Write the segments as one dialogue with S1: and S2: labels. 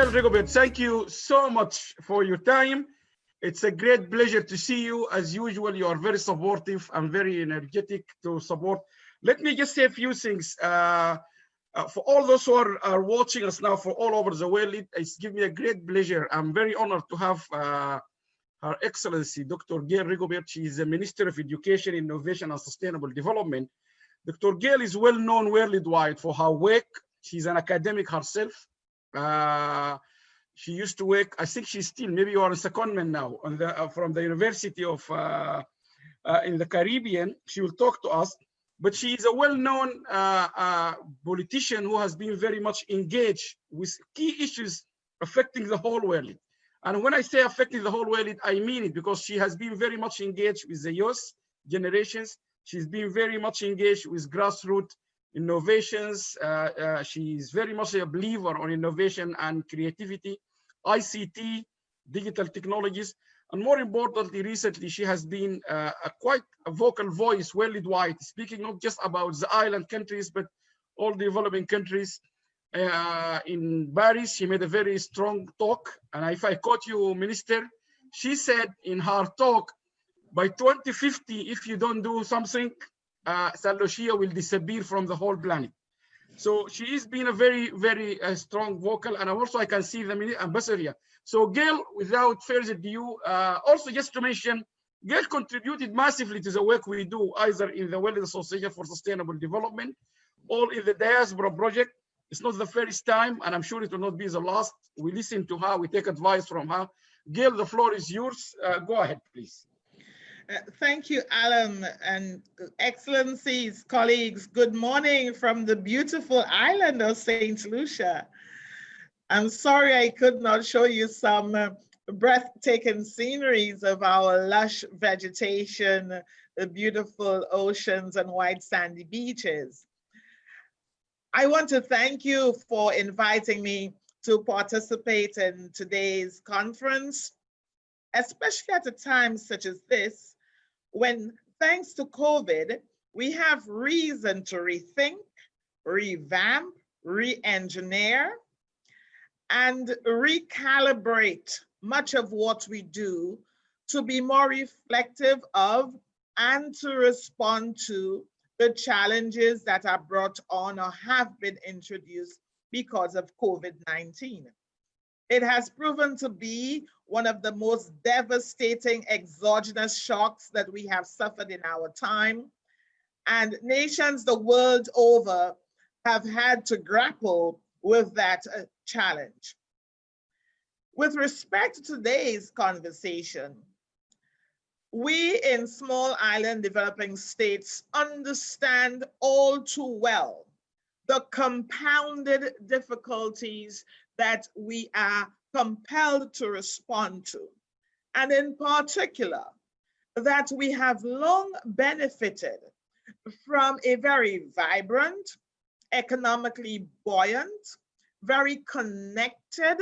S1: Gale Rigobert, thank you so much for your time. It's a great pleasure to see you. As usual, you are very supportive and very energetic to support. Let me just say a few things. For all those who are watching us now for all over the world, it's given me a great pleasure. I'm very honored to have Her Excellency, Dr. Gale Rigobert. She is the Minister of Education, Innovation, and Sustainable Development. Dr. Gale is well known worldwide for her work. She's an academic herself. She used to work, I think she's still, maybe you are a secondment now, on the, from the University of, in the Caribbean. She will talk to us, but she is a well-known politician who has been very much engaged with key issues affecting the whole world. And when I say affecting the whole world, I mean it, because she has been very much engaged with the youth generations. She's been very much engaged with grassroots innovations. She's very much a believer on innovation and creativity, ICT, digital technologies, and more importantly, recently, she has been quite a vocal voice worldwide, speaking not just about the island countries, but all developing countries. In Paris, she made a very strong talk, and if I quote you, Minister, she said in her talk, by 2050, if you don't do something, St. Lucia will disappear from the whole planet. So she has been a very, very strong vocal, and also I can see the ambassador here. So Gale, without further ado, also just to mention, Gale contributed massively to the work we do, either in the World Association for Sustainable Development or in the Diaspora project. It's not the first time, and I'm sure it will not be the last. We listen to her, we take advice from her. Gale, the floor is yours. Go ahead, please.
S2: Thank you, Alan, and Excellencies, colleagues, good morning from the beautiful island of St. Lucia. I'm sorry I could not show you some breathtaking sceneries of our lush vegetation, the beautiful oceans and white sandy beaches. I want to thank you for inviting me to participate in today's conference, especially at a time such as this, when, thanks to COVID, we have reason to rethink, revamp, re-engineer, and recalibrate much of what we do to be more reflective of and to respond to the challenges that are brought on or have been introduced because of COVID-19. It has proven to be one of the most devastating exogenous shocks that we have suffered in our time. And nations the world over have had to grapple with that challenge. With respect to today's conversation, we in small island developing states understand all too well the compounded difficulties that we are compelled to respond to. And in particular, that we have long benefited from a very vibrant, economically buoyant, very connected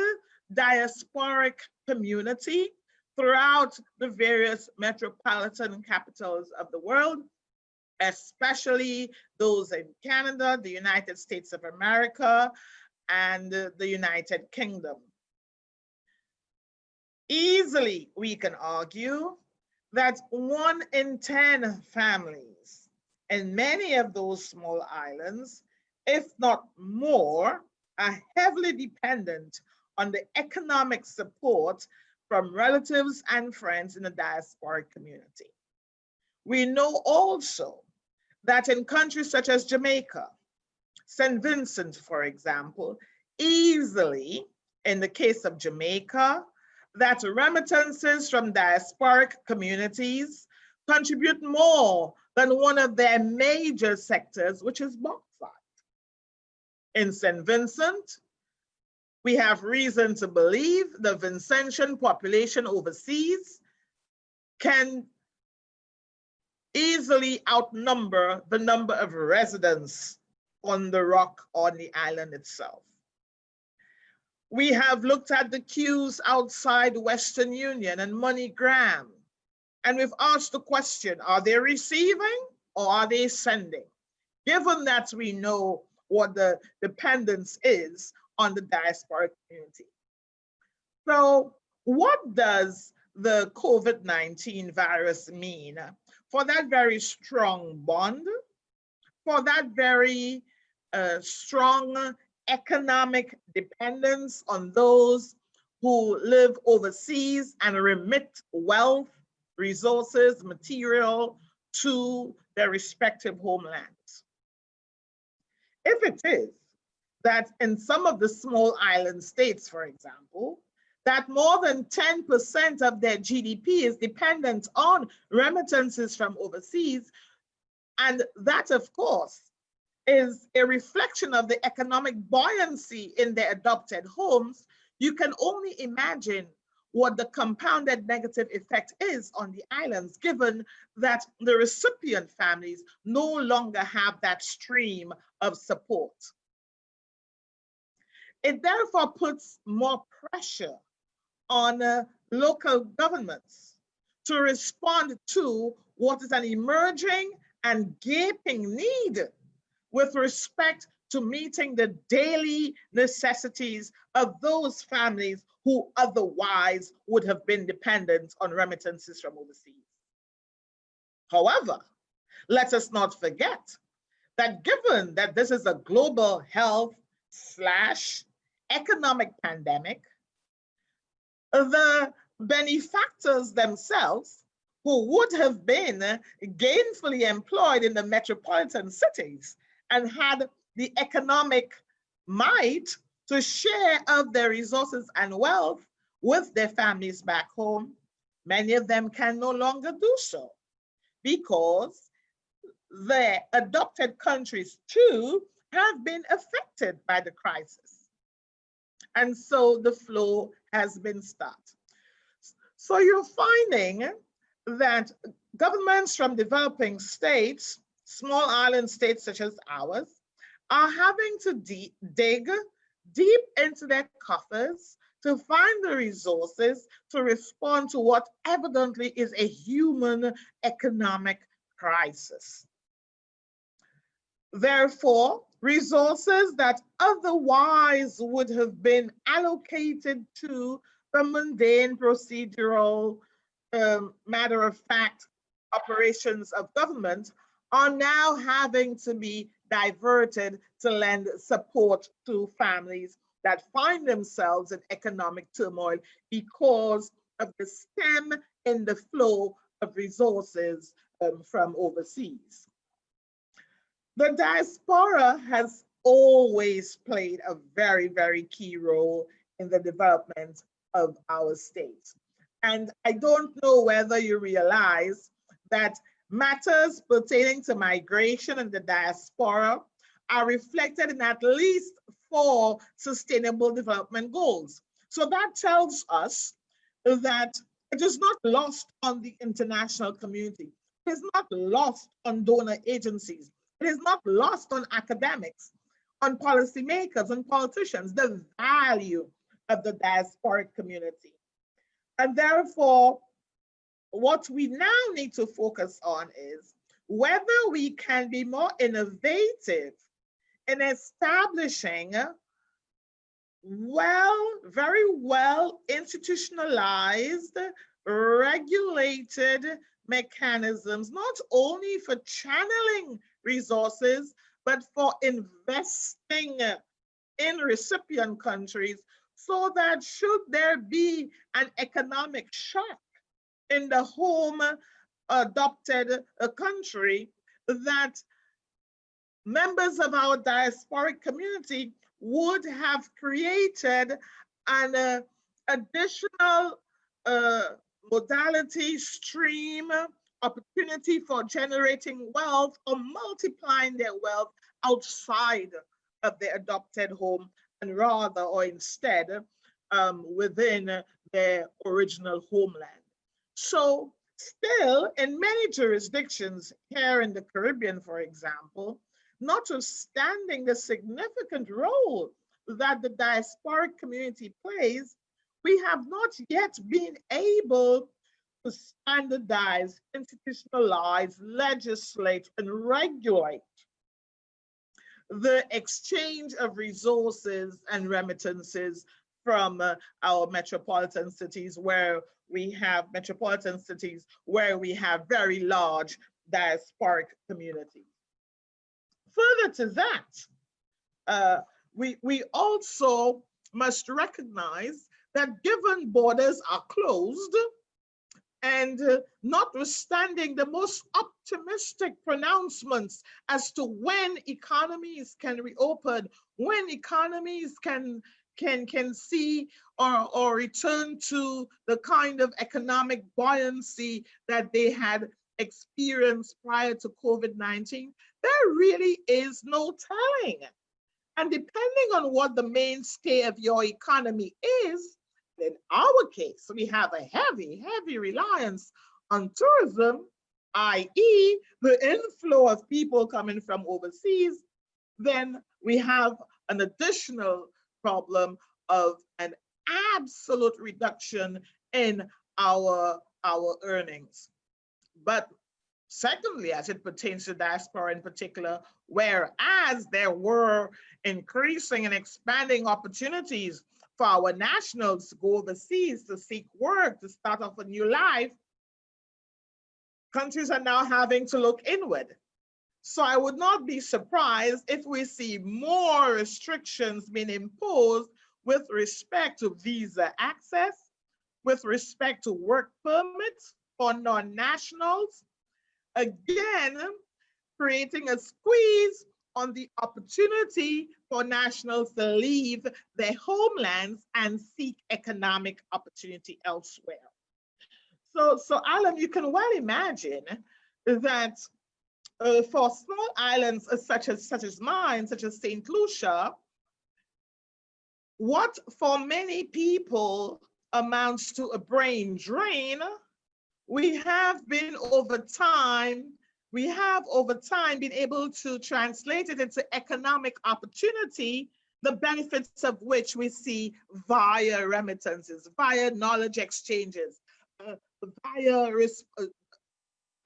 S2: diasporic community throughout the various metropolitan capitals of the world, especially those in Canada, the United States of America, and the United Kingdom. Easily, we can argue that 1 in 10 families in many of those small islands, if not more, are heavily dependent on the economic support from relatives and friends in the diasporic community. We know also that in countries such as Jamaica, St. Vincent, for example, easily, in the case of Jamaica, that remittances from diasporic communities contribute more than one of their major sectors, which is bauxite. In St. Vincent, we have reason to believe the Vincentian population overseas can easily outnumber the number of residents on the rock on the island itself. We have looked at the queues outside Western Union and MoneyGram, and we've asked the question, are they receiving or are they sending? Given that we know what the dependence is on the diasporic community. So what does the COVID-19 virus mean for that very strong bond, for that very strong economic dependence on those who live overseas and remit wealth, resources, material to their respective homelands? If it is that in some of the small island states, for example, that more than 10% of their GDP is dependent on remittances from overseas, and that, of course, is a reflection of the economic buoyancy in their adopted homes, you can only imagine what the compounded negative effect is on the islands, given that the recipient families no longer have that stream of support. It therefore puts more pressure on local governments to respond to what is an emerging and gaping need with respect to meeting the daily necessities of those families who otherwise would have been dependent on remittances from overseas. However, let us not forget that given that this is a global health/economic pandemic, the benefactors themselves, who would have been gainfully employed in the metropolitan cities and had the economic might to share of their resources and wealth with their families back home, many of them can no longer do so because their adopted countries too have been affected by the crisis. And so the flow has been stopped. So you're finding that governments from developing states, small island states such as ours, are having to dig deep into their coffers to find the resources to respond to what evidently is a human economic crisis. Therefore, resources that otherwise would have been allocated to the mundane, procedural, matter-of-fact operations of government are now having to be diverted to lend support to families that find themselves in economic turmoil because of the stem in the flow of resources from overseas. The diaspora has always played a very, very key role in the development of our states. And I don't know whether you realize that matters pertaining to migration and the diaspora are reflected in at least 4 sustainable development goals. So that tells us that it is not lost on the international community. It is not lost on donor agencies. It is not lost on academics, on policymakers, and politicians, the value of the diasporic community. And therefore, what we now need to focus on is whether we can be more innovative in establishing very well institutionalized, regulated mechanisms, not only for channeling resources, but for investing in recipient countries, so that should there be an economic shock in the home adopted country, that members of our diasporic community would have created an additional modality, stream, opportunity for generating wealth or multiplying their wealth outside of their adopted home, and rather or instead within their original homeland. So still, in many jurisdictions here in the Caribbean, for example, notwithstanding the significant role that the diasporic community plays, we have not yet been able to standardize, institutionalize, legislate, and regulate the exchange of resources and remittances from our metropolitan cities where we have very large diasporic communities. Further to that, we also must recognize that given borders are closed, and notwithstanding the most optimistic pronouncements as to when economies can reopen, when economies can see or return to the kind of economic buoyancy that they had experienced prior to COVID-19, there really is no telling. And depending on what the mainstay of your economy is, in our case, we have a heavy reliance on tourism, i.e. the inflow of people coming from overseas. Then we have an additional problem of an absolute reduction in our earnings. But secondly, as it pertains to diaspora in particular, whereas there were increasing and expanding opportunities for our nationals to go overseas to seek work, to start off a new life, countries are now having to look inward. So I would not be surprised if we see more restrictions being imposed with respect to visa access, with respect to work permits for non-nationals, again, creating a squeeze on the opportunity for nationals to leave their homelands and seek economic opportunity elsewhere. So Alan, you can well imagine that for small islands such as mine, such as St. Lucia, what for many people amounts to a brain drain, we have over time been able to translate it into economic opportunity, the benefits of which we see via remittances, via knowledge exchanges, via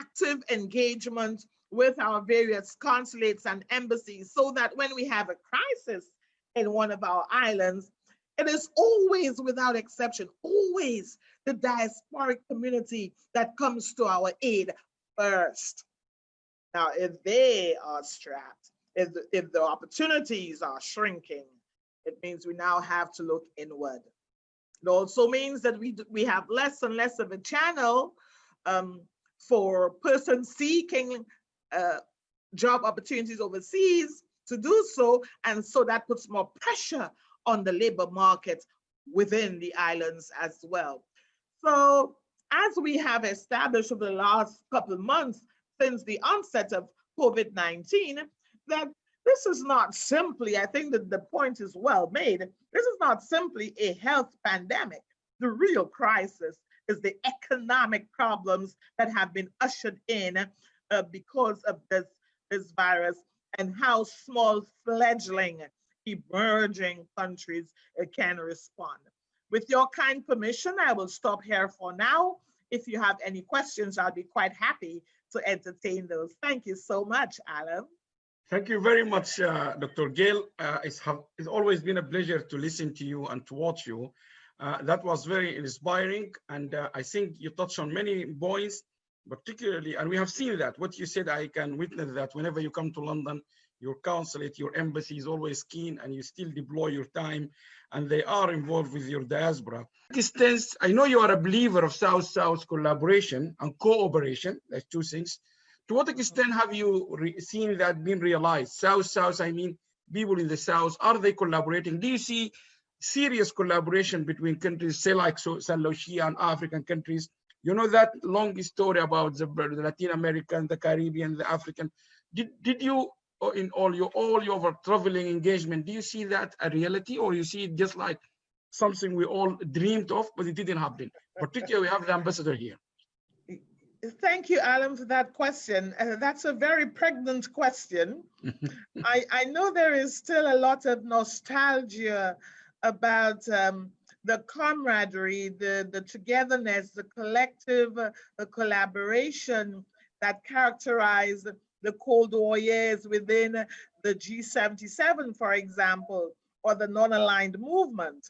S2: active engagement with our various consulates and embassies, so that when we have a crisis in one of our islands, it is always, without exception, always the diasporic community that comes to our aid first. Now, if they are strapped, if the opportunities are shrinking, it means we now have to look inward. It also means that we have less and less of a channel for persons seeking job opportunities overseas to do so, and so that puts more pressure on the labor market within the islands as well. So as we have established over the last couple of months since the onset of COVID-19, that this is not simply, I think that the point is well made, this is not simply a health pandemic. The real crisis is the economic problems that have been ushered in because of this virus, and how small fledgling emerging countries can respond. With your kind permission, I will stop here for now. If you have any questions, I'll be quite happy to entertain those. Thank you so much, Alan.
S1: Thank you very much, Dr. Gale. It's always been a pleasure to listen to you and to watch you. That was very inspiring, and I think you touched on many points, particularly, and we have seen that. What you said, I can witness that whenever you come to London, your consulate, your embassy is always keen, and you still deploy your time, and they are involved with your diaspora. I know you are a believer of South-South collaboration and cooperation, that's two things. To what extent have you seen that being realized? South-South, I mean, people in the South, are they collaborating? Do you see serious collaboration between countries, say like St. Lucia and African countries? You know that long story about the Latin American, the Caribbean, the African. Did you, in all your traveling engagement, do you see that a reality, or you see it just like something we all dreamed of, but it didn't happen? Particularly, we have the ambassador here.
S2: Thank you, Alan, for that question. That's a very pregnant question. I know there is still a lot of nostalgia about the camaraderie, the togetherness, the collective the collaboration that characterized the Cold War years within the G77, for example, or the non-aligned movement.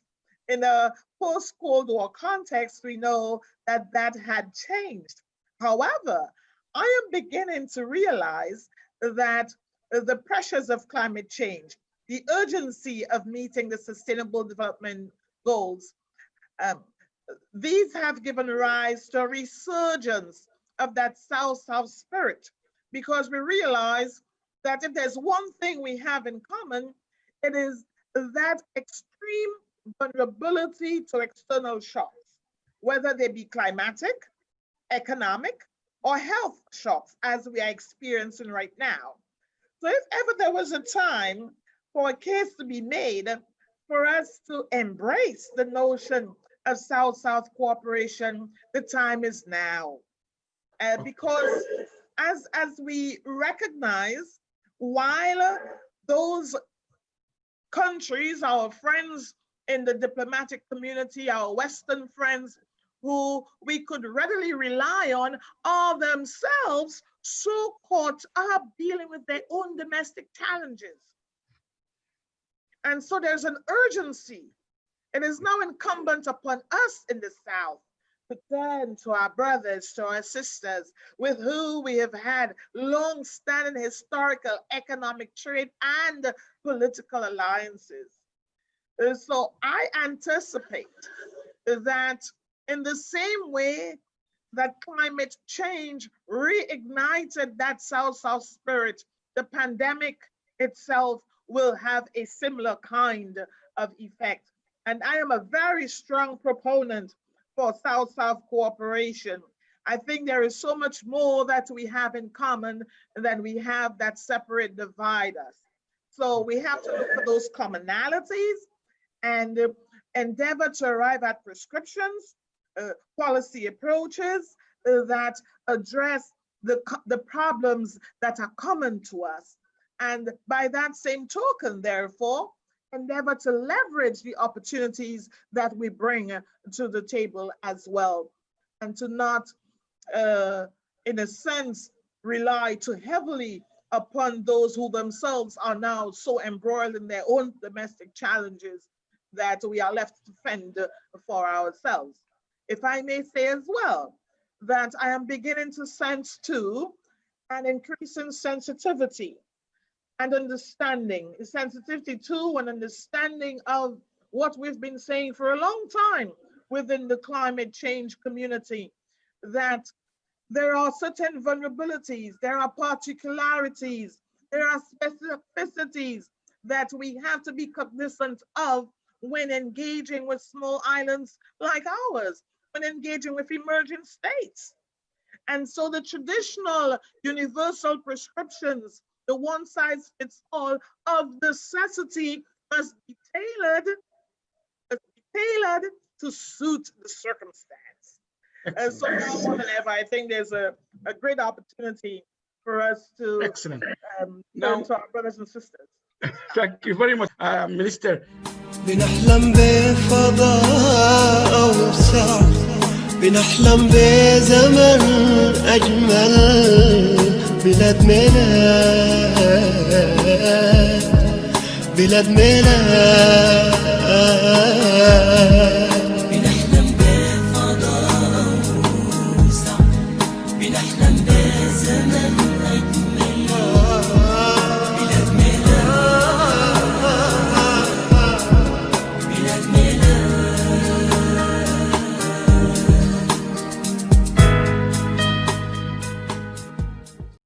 S2: in a post-Cold War context, we know that that had changed. However, I am beginning to realize that the pressures of climate change, the urgency of meeting the Sustainable Development Goals, these have given rise to a resurgence of that South-South spirit, because we realize that if there's one thing we have in common, it is that extreme vulnerability to external shocks, whether they be climatic, economic, or health shocks, as we are experiencing right now. So if ever there was a time for a case to be made for us to embrace the notion of South-South cooperation, the time is now. Because as we recognize, while those countries, our friends in the diplomatic community, our Western friends who we could readily rely on, are themselves so caught up dealing with their own domestic challenges. And so there's an urgency. It is now incumbent upon us in the South to turn to our brothers, to our sisters, with whom we have had long-standing historical, economic, trade, and political alliances. So I anticipate that in the same way that climate change reignited that South-South spirit, the pandemic itself will have a similar kind of effect. And I am a very strong proponent for South-South cooperation. I think there is so much more that we have in common than we have that separate, divide us. So we have to look for those commonalities and endeavor to arrive at prescriptions, policy approaches that address the problems that are common to us. And by that same token, therefore, endeavor to leverage the opportunities that we bring to the table as well, and to not, in a sense, rely too heavily upon those who themselves are now so embroiled in their own domestic challenges that we are left to fend for ourselves. If I may say as well, that I am beginning to sense too an increasing sensitivity and understanding, sensitivity to and understanding of what we've been saying for a long time within the climate change community, that there are certain vulnerabilities, there are particularities, there are specificities that we have to be cognizant of when engaging with small islands like ours, when engaging with emerging states. And so the traditional universal prescriptions, the one size fits all of necessity, must be tailored to suit the circumstance. And so now more than ever, I think there's a great opportunity for us to turn to our brothers and sisters.
S1: Thank you very much, Minister.
S3: بنحلم بفضاء أوسع، بنحلم بزمن أجمل، بلاد ميلاد